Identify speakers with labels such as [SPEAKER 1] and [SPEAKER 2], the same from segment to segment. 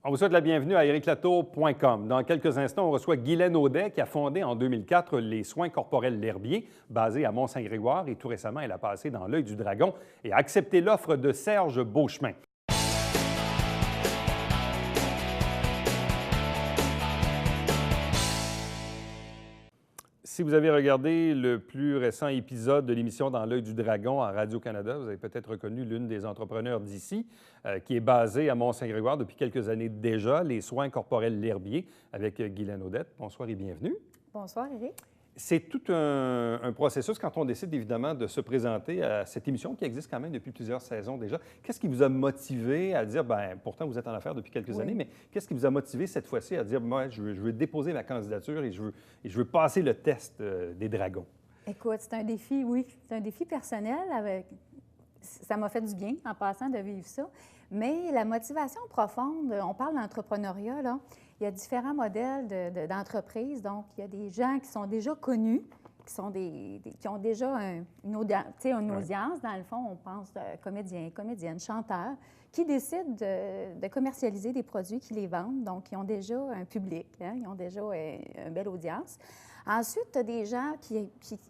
[SPEAKER 1] On vous souhaite la bienvenue à ériclatour.com. Dans quelques instants, on reçoit Guylaine Audet qui a fondé en 2004 les soins corporels L'Herbier, basé à Mont-Saint-Grégoire. Et tout récemment, elle a passé dans l'œil du dragon et a accepté l'offre de Serge Beauchemin. Si vous avez regardé le plus récent épisode de l'émission Dans l'œil du dragon à Radio-Canada, vous avez peut-être reconnu l'une des entrepreneurs d'ici, qui est basée à Mont-Saint-Grégoire depuis quelques années déjà, les soins corporels L'Herbier, avec Guylaine Audet. Bonsoir et bienvenue.
[SPEAKER 2] Bonsoir, Éric.
[SPEAKER 1] C'est tout un processus quand on décide évidemment de se présenter à cette émission qui existe quand même depuis plusieurs saisons déjà. Qu'est-ce qui vous a motivé à dire, bien, pourtant vous êtes en affaires depuis quelques années, mais qu'est-ce qui vous a motivé cette fois-ci à dire, moi, je veux déposer ma candidature et je veux passer le test des dragons?
[SPEAKER 2] Écoute, c'est un défi, oui. C'est un défi personnel. Ça m'a fait du bien en passant de vivre ça. Mais la motivation profonde, on parle d'entrepreneuriat, là. Il y a différents modèles d'entreprises. Donc, il y a des gens qui sont déjà connus, qui ont déjà une audience. Dans le fond, on pense comédiens, comédiennes, chanteurs, qui décident de commercialiser des produits, qui les vendent. Donc, ils ont déjà un public, hein, ils ont déjà une belle audience. Ensuite, tu as des gens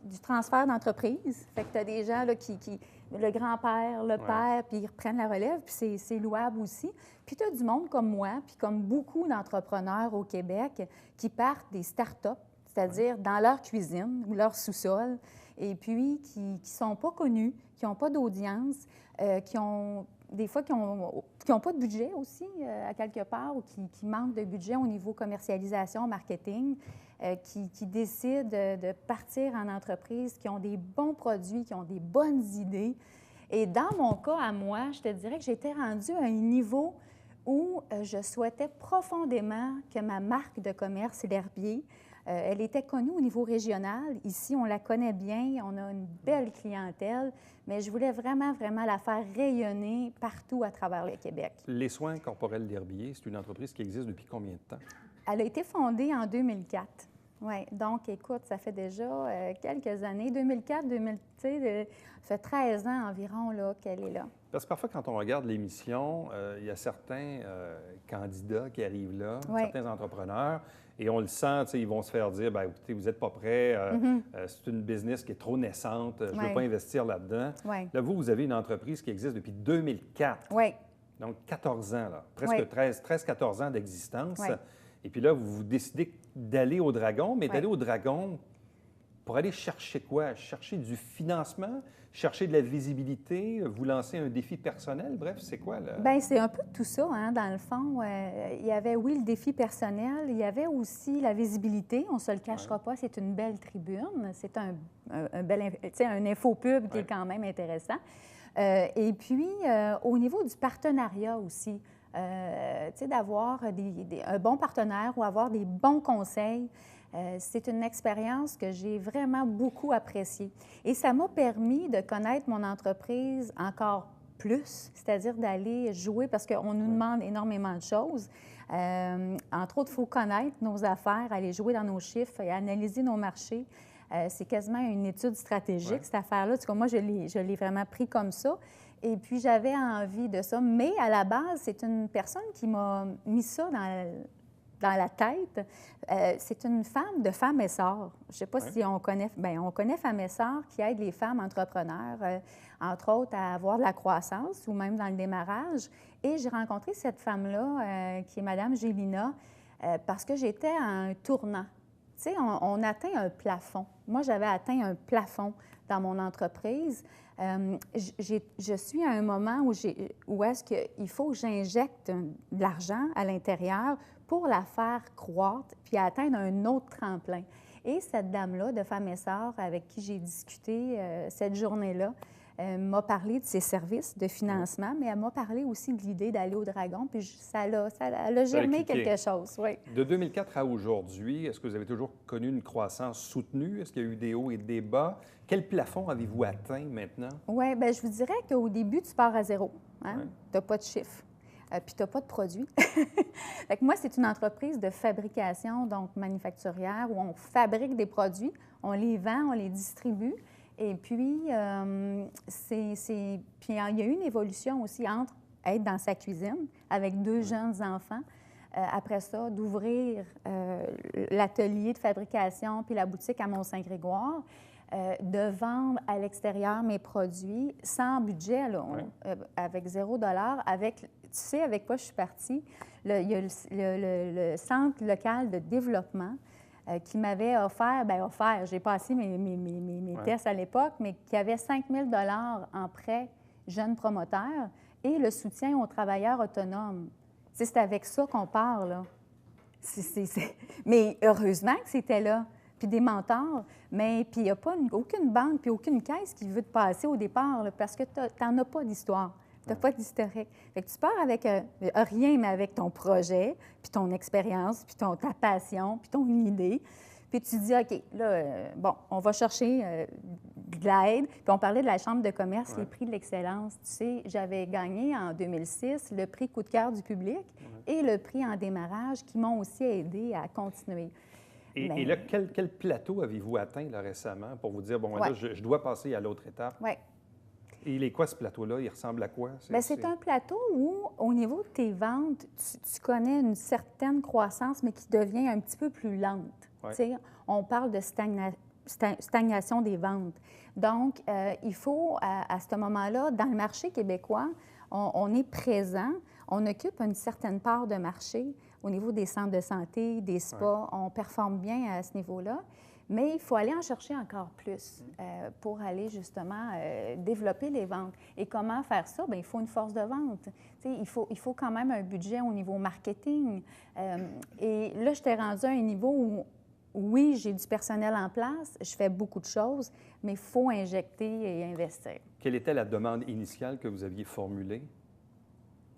[SPEAKER 2] du transfert d'entreprise. Fait que tu as des gens là, le grand-père, le père, puis ils reprennent la relève, puis c'est louable aussi. Puis tu as du monde comme moi, puis comme beaucoup d'entrepreneurs au Québec, qui partent des start-up, c'est-à-dire dans leur cuisine ou leur sous-sol, et puis qui ne sont pas connus, qui n'ont pas d'audience, qui ont pas de budget aussi, à quelque part, ou qui manquent de budget au niveau commercialisation, marketing, qui décident de partir en entreprise, qui ont des bons produits, qui ont des bonnes idées. Et dans mon cas, à moi, je te dirais que j'étais rendue à un niveau où je souhaitais profondément que ma marque de commerce, L'Herbier, elle était connue au niveau régional. Ici, on la connaît bien, on a une belle clientèle, mais je voulais vraiment, vraiment la faire rayonner partout à travers le Québec.
[SPEAKER 1] Les soins corporels L'Herbier, c'est une entreprise qui existe depuis combien de temps?
[SPEAKER 2] Elle a été fondée en 2004. Oui, donc écoute, ça fait déjà quelques années. 2004, ça fait 13 ans environ là, qu'elle est là.
[SPEAKER 1] Parce que parfois, quand on regarde l'émission, il y a certains candidats qui arrivent là, certains entrepreneurs, et on le sent, ils vont se faire dire, bien, écoutez, vous n'êtes pas prêts, c'est une business qui est trop naissante, je ne veux pas investir là-dedans. Là, vous avez une entreprise qui existe depuis 2004.
[SPEAKER 2] Oui.
[SPEAKER 1] Donc, 14 ans, là, presque 13-14 ans d'existence. Et puis là, vous décidez d'aller au Dragon, mais d'aller au Dragon pour aller chercher quoi? Chercher du financement, chercher de la visibilité, vous lancer un défi personnel? Bref, c'est quoi, là?
[SPEAKER 2] Bien, c'est un peu tout ça, hein, dans le fond. Il y avait, oui, le défi personnel. Il y avait aussi la visibilité. On ne se le cachera pas, c'est une belle tribune. C'est un infopub qui est quand même intéressant. Et puis, au niveau du partenariat aussi, d'avoir un bon partenaire ou avoir des bons conseils, c'est une expérience que j'ai vraiment beaucoup appréciée. Et ça m'a permis de connaître mon entreprise encore plus, c'est-à-dire d'aller jouer, parce qu'on nous demande énormément de choses. Entre autres, il faut connaître nos affaires, aller jouer dans nos chiffres et analyser nos marchés. C'est quasiment une étude stratégique, cette affaire-là. Moi, je l'ai vraiment pris comme ça. Et puis, j'avais envie de ça. Mais à la base, c'est une personne qui m'a mis ça dans la tête. C'est une femme de Femmes et Sœurs. Je ne sais pas si on connaît... Bien, on connaît Femmes et Sœurs qui aident les femmes entrepreneurs, entre autres, à avoir de la croissance ou même dans le démarrage. Et j'ai rencontré cette femme-là, qui est Mme Gélina, parce que j'étais à un tournant. Tu sais, on atteint un plafond. Moi, j'avais atteint un plafond dans mon entreprise. Je suis à un moment où est-ce qu'il faut que j'injecte de l'argent à l'intérieur pour la faire croître puis atteindre un autre tremplin. Et cette dame-là, de Femmes et Sœurs, avec qui j'ai discuté cette journée-là, m'a parlé de ses services de financement, mais elle m'a parlé aussi de l'idée d'aller au Dragon, puis ça a germé quelque chose, oui.
[SPEAKER 1] De 2004 à aujourd'hui, est-ce que vous avez toujours connu une croissance soutenue? Est-ce qu'il y a eu des hauts et des bas? Quel plafond avez-vous atteint maintenant?
[SPEAKER 2] Oui, bien, je vous dirais qu'au début, tu pars à zéro. Hein? Tu n'as pas de chiffre. Puis tu n'as pas de produit. Fait que moi, c'est une entreprise de fabrication, donc manufacturière, où on fabrique des produits, on les vend, on les distribue. Et puis, puis il y a eu une évolution aussi entre être dans sa cuisine avec deux jeunes enfants, après ça, d'ouvrir l'atelier de fabrication puis la boutique à Mont-Saint-Grégoire, de vendre à l'extérieur mes produits sans budget, là, avec $0. Tu sais avec quoi je suis partie? Il y a le Centre local de développement qui m'avait offert, j'ai passé mes tests à l'époque, mais qui avait 5 000 $ en prêt jeunes promoteurs et le soutien aux travailleurs autonomes. Tu sais, c'est avec ça qu'on part, là. Mais heureusement que c'était là. Puis des mentors, mais puis il n'y a pas aucune banque puis aucune caisse qui veut te passer au départ, là, parce que tu n'en as pas d'histoire. Tu n'as pas d'historique. Fait que tu pars avec rien, mais avec ton projet, puis ton expérience, puis ta passion, puis ton idée. Puis tu dis, OK, là, on va chercher de l'aide. Puis on parlait de la Chambre de commerce, les prix de l'excellence. Tu sais, j'avais gagné en 2006 le prix coup de cœur du public et le prix en démarrage qui m'ont aussi aidé à continuer.
[SPEAKER 1] Et là, quel plateau avez-vous atteint là, récemment pour vous dire, là, je dois passer à l'autre étape?
[SPEAKER 2] Oui.
[SPEAKER 1] Et il est quoi ce plateau-là? Il ressemble à quoi?
[SPEAKER 2] C'est un plateau où, au niveau de tes ventes, tu connais une certaine croissance, mais qui devient un petit peu plus lente. Ouais. On parle de stagnation des ventes. Donc, il faut, à ce moment-là, dans le marché québécois, on est présent, on occupe une certaine part de marché au niveau des centres de santé, des spas. On performe bien à ce niveau-là. Mais il faut aller en chercher encore plus pour aller justement développer les ventes. Et comment faire ça? Bien, il faut une force de vente. Il faut quand même un budget au niveau marketing. Et là, je t'ai rendu à un niveau où, oui, j'ai du personnel en place, je fais beaucoup de choses, mais il faut injecter et investir.
[SPEAKER 1] Quelle était la demande initiale que vous aviez formulée?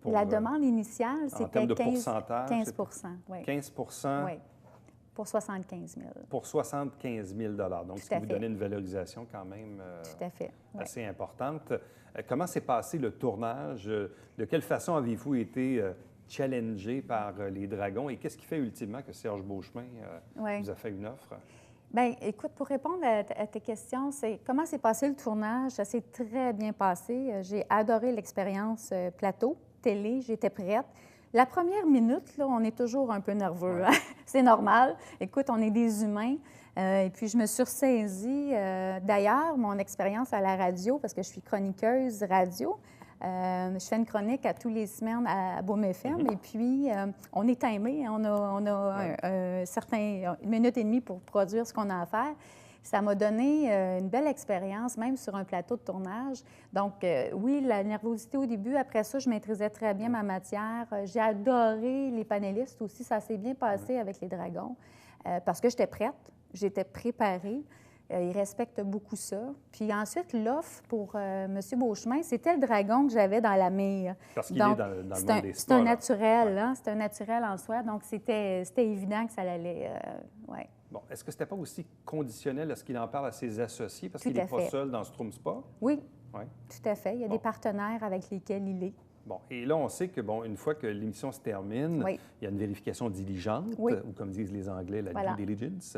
[SPEAKER 2] La demande initiale, c'était 15
[SPEAKER 1] oui. 15
[SPEAKER 2] oui. Pour 75 000.
[SPEAKER 1] Pour 75 000 donc ce qui vous donnait une valorisation quand même
[SPEAKER 2] Tout à fait.
[SPEAKER 1] assez importante. Comment s'est passé le tournage? De quelle façon avez-vous été challengé par les Dragons? Et qu'est-ce qui fait ultimement que Serge Beauchemin vous a fait une offre?
[SPEAKER 2] Bien, écoute, pour répondre à tes questions, c'est comment s'est passé le tournage? Ça s'est très bien passé. J'ai adoré l'expérience plateau, télé, j'étais prête. La première minute, là, on est toujours un peu nerveux. Hein? C'est normal. Écoute, on est des humains. Et puis, je me suis ressaisie. D'ailleurs, mon expérience à la radio, parce que je suis chroniqueuse radio, je fais une chronique à tous les semaines à Boom FM. Et puis, on est timé. On a une minute et demie pour produire ce qu'on a à faire. Ça m'a donné une belle expérience, même sur un plateau de tournage. Donc, oui, la nervosité au début. Après ça, je maîtrisais très bien ma matière. J'ai adoré les panélistes aussi. Ça s'est bien passé avec les Dragons parce que j'étais prête, j'étais préparée. Ils respectent beaucoup ça. Puis ensuite, l'offre pour M. Beauchemin, c'était le dragon que j'avais dans la mire.
[SPEAKER 1] Parce qu'il est dans le monde des
[SPEAKER 2] sports. C'est un naturel, hein? C'est un naturel en soi. Donc, c'était évident que ça allait...
[SPEAKER 1] Bon, est-ce que c'était pas aussi conditionnel à ce qu'il en parle à ses associés? Parce qu'il n'est pas seul dans Schtroumpf Spa?
[SPEAKER 2] Oui, tout à fait. Il y a des partenaires avec lesquels il est.
[SPEAKER 1] Bon, et là, on sait que, une fois que l'émission se termine, il y a une vérification diligente, ou comme disent les Anglais, la due diligence.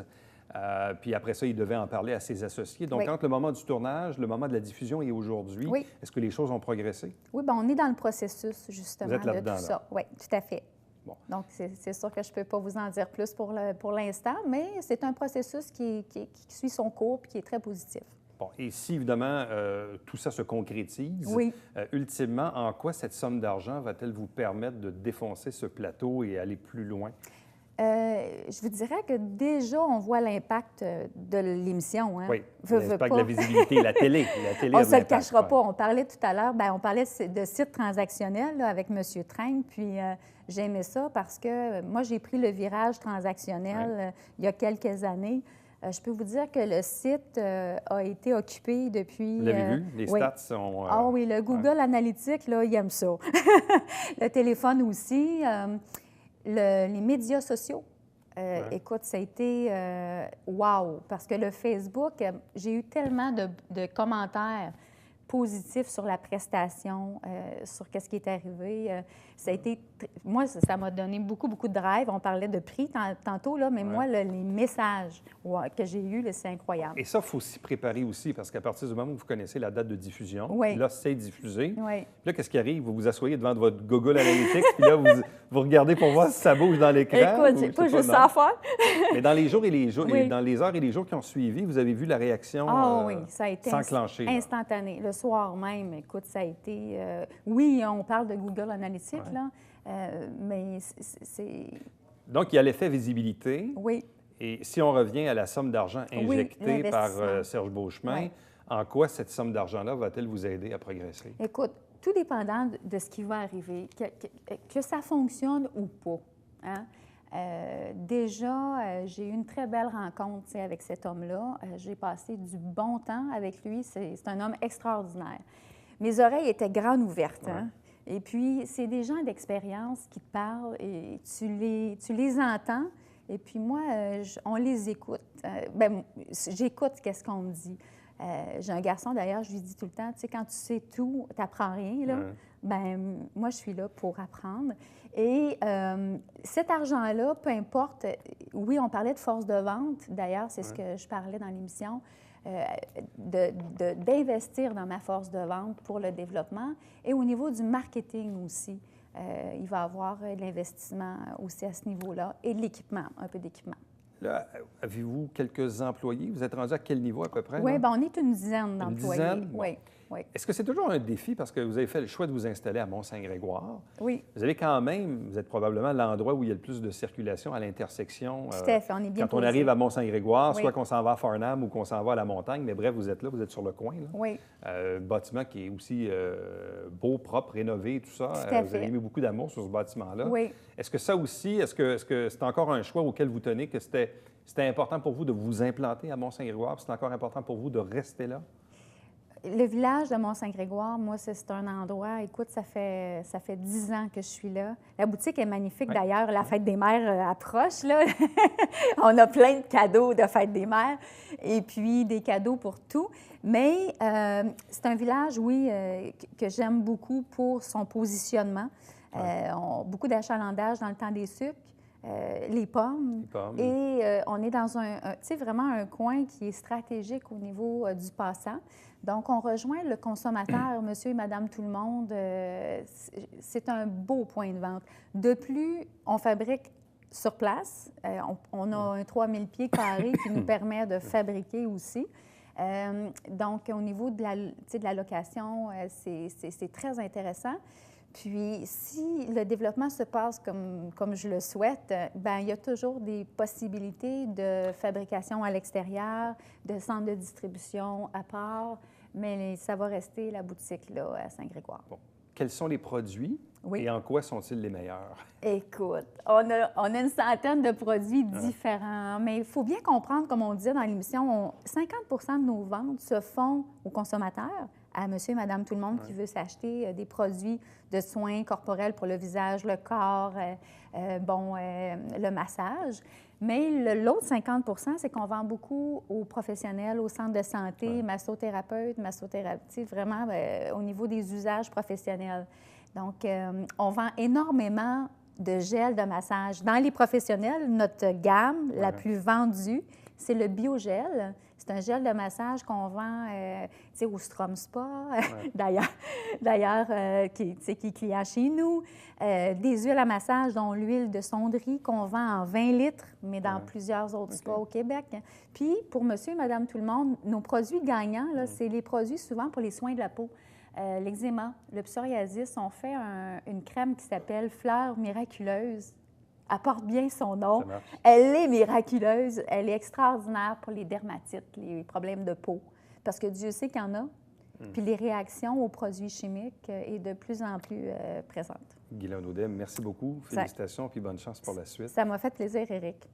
[SPEAKER 1] Puis après ça, il devait en parler à ses associés. Donc, entre le moment du tournage, le moment de la diffusion et aujourd'hui, est-ce que les choses ont progressé? Oui,
[SPEAKER 2] bien, on est dans le processus, justement,
[SPEAKER 1] vous êtes là-dedans,
[SPEAKER 2] de tout ça. Oui, tout à fait. Bon. Donc, c'est sûr que je ne peux pas vous en dire plus pour l'instant, mais c'est un processus qui suit son cours et qui est très positif.
[SPEAKER 1] Bon, et si, évidemment, tout ça se concrétise, ultimement, en quoi cette somme d'argent va-t-elle vous permettre de défoncer ce plateau et aller plus loin?
[SPEAKER 2] Je vous dirais que déjà, on voit l'impact de l'émission. Hein?
[SPEAKER 1] Oui, l'impact de la visibilité, la télé.
[SPEAKER 2] On ne se le cachera pas. On parlait tout à l'heure, on parlait de site transactionnel là, avec M. Train, puis j'aimais ça parce que moi, j'ai pris le virage transactionnel il y a quelques années. Je peux vous dire que le site a été occupé depuis...
[SPEAKER 1] Vous l'avez vu? Les stats sont...
[SPEAKER 2] Ah oui, le Google Analytics, là, il aime ça. Le téléphone aussi. Les médias sociaux, écoute, ça a été wow! Parce que le Facebook, j'ai eu tellement de commentaires positif sur la prestation, sur qu'est-ce qui est arrivé. Ça a été, moi, ça m'a donné beaucoup, beaucoup de drive. On parlait de prix tantôt, là, mais moi, les messages que j'ai eus, là, c'est incroyable.
[SPEAKER 1] Et ça, il faut s'y préparer aussi, parce qu'à partir du moment où vous connaissez la date de diffusion, là, c'est diffusé. Puis là, qu'est-ce qui arrive? Vous vous asseyez devant votre Google Analytics, puis là, vous regardez pour voir si ça bouge dans l'écran.
[SPEAKER 2] Écoute, c'est pas juste ça à faire.
[SPEAKER 1] Mais dans les jours et les jours, dans les heures et les jours qui ont suivi, vous avez vu la réaction
[SPEAKER 2] ça a été
[SPEAKER 1] s'enclencher.
[SPEAKER 2] Instantané. Le soir même, écoute, ça a été... oui, on parle de Google Analytics, là, mais c'est...
[SPEAKER 1] Donc, il y a l'effet visibilité.
[SPEAKER 2] Oui.
[SPEAKER 1] Et si on revient à la somme d'argent injectée par Serge Beauchemin, en quoi cette somme d'argent-là va-t-elle vous aider à progresser?
[SPEAKER 2] Écoute, tout dépendant de ce qui va arriver, que ça fonctionne ou pas, hein? Déjà, j'ai eu une très belle rencontre avec cet homme-là. J'ai passé du bon temps avec lui. C'est un homme extraordinaire. Mes oreilles étaient grandes ouvertes. Hein? Et puis, c'est des gens d'expérience qui te parlent et tu les entends. Et puis moi, on les écoute. J'écoute ce qu'on me dit. J'ai un garçon, d'ailleurs, je lui dis tout le temps, tu sais, quand tu sais tout, tu n'apprends rien, là. Moi, je suis là pour apprendre. Et cet argent-là, peu importe, oui, on parlait de force de vente, d'ailleurs, c'est ce que je parlais dans l'émission, d'investir dans ma force de vente pour le développement. Et au niveau du marketing aussi, il va y avoir de l'investissement aussi à ce niveau-là et de l'équipement, un peu d'équipement.
[SPEAKER 1] Là, avez-vous quelques employés? Vous êtes rendu à quel niveau à peu près?
[SPEAKER 2] Oui, on est une dizaine d'employés.
[SPEAKER 1] Une dizaine?
[SPEAKER 2] Oui. Oui.
[SPEAKER 1] Est-ce que c'est toujours un défi parce que vous avez fait le choix de vous installer à Mont-Saint-Grégoire?
[SPEAKER 2] Oui.
[SPEAKER 1] Vous avez quand même, vous êtes probablement l'endroit où il y a le plus de circulation à l'intersection.
[SPEAKER 2] Tout à fait, on est bien
[SPEAKER 1] quand
[SPEAKER 2] posé.
[SPEAKER 1] on arrive à Mont-Saint-Grégoire, soit qu'on s'en va à Farnham ou qu'on s'en va à la montagne, mais bref, vous êtes là, vous êtes sur le coin. Là.
[SPEAKER 2] Oui.
[SPEAKER 1] Bâtiment qui est aussi beau, propre, rénové, tout ça.
[SPEAKER 2] Tout à
[SPEAKER 1] vous avez mis beaucoup d'amour sur ce bâtiment-là.
[SPEAKER 2] Oui.
[SPEAKER 1] Est-ce que ça aussi, est-ce que c'est encore un choix auquel vous tenez, que c'était important pour vous de vous implanter à Mont-Saint-Grégoire, puis c'est encore important pour vous de rester là?
[SPEAKER 2] Le village de Mont-Saint-Grégoire, moi, c'est un endroit, écoute, ça fait 10 ans que je suis là. La boutique est magnifique, d'ailleurs. La fête des mères approche, là. On a plein de cadeaux de fête des mères et puis des cadeaux pour tout. Mais c'est un village, oui, que j'aime beaucoup pour son positionnement. Beaucoup d'achalandage dans le temps des sucres. Les pommes. Et on est dans vraiment un coin qui est stratégique au niveau du passant. Donc, on rejoint le consommateur, monsieur et madame tout le monde. C'est un beau point de vente. De plus, on fabrique sur place. On a un 3000 pieds carrés qui nous permet de fabriquer aussi. Donc, au niveau de la location, c'est très intéressant. Puis, si le développement se passe comme je le souhaite, bien, il y a toujours des possibilités de fabrication à l'extérieur, de centres de distribution à part, mais ça va rester la boutique là, à Saint-Grégoire.
[SPEAKER 1] Bon. Quels sont les produits et en quoi sont-ils les meilleurs?
[SPEAKER 2] Écoute, on a une centaine de produits différents, mais il faut bien comprendre, comme on disait dans l'émission, 50 de nos ventes se font aux consommateurs, à monsieur et madame tout le monde qui veut s'acheter des produits de soins corporels pour le visage, le corps, le massage. Mais l'autre 50 c'est qu'on vend beaucoup aux professionnels, aux centres de santé, massothérapeutes, vraiment au niveau des usages professionnels. Donc, on vend énormément de gel de massage. Dans les professionnels, notre gamme la plus vendue, c'est le biogel. C'est un gel de massage qu'on vend au Strom Spa, d'ailleurs, qui est client chez nous. Des huiles à massage, dont l'huile de sonderie qu'on vend en 20 litres, mais dans plusieurs autres spas au Québec. Puis, pour monsieur et madame tout le monde, nos produits gagnants, c'est les produits souvent pour les soins de la peau. L'eczéma, le psoriasis, on fait une crème qui s'appelle Fleur miraculeuse. Elle porte bien son nom. Elle est miraculeuse. Elle est extraordinaire pour les dermatites, les problèmes de peau. Parce que Dieu sait qu'il y en a. Puis les réactions aux produits chimiques est de plus en plus présente.
[SPEAKER 1] Guylaine Audet, merci beaucoup. Félicitations et bonne chance pour la suite.
[SPEAKER 2] Ça m'a fait plaisir, Éric.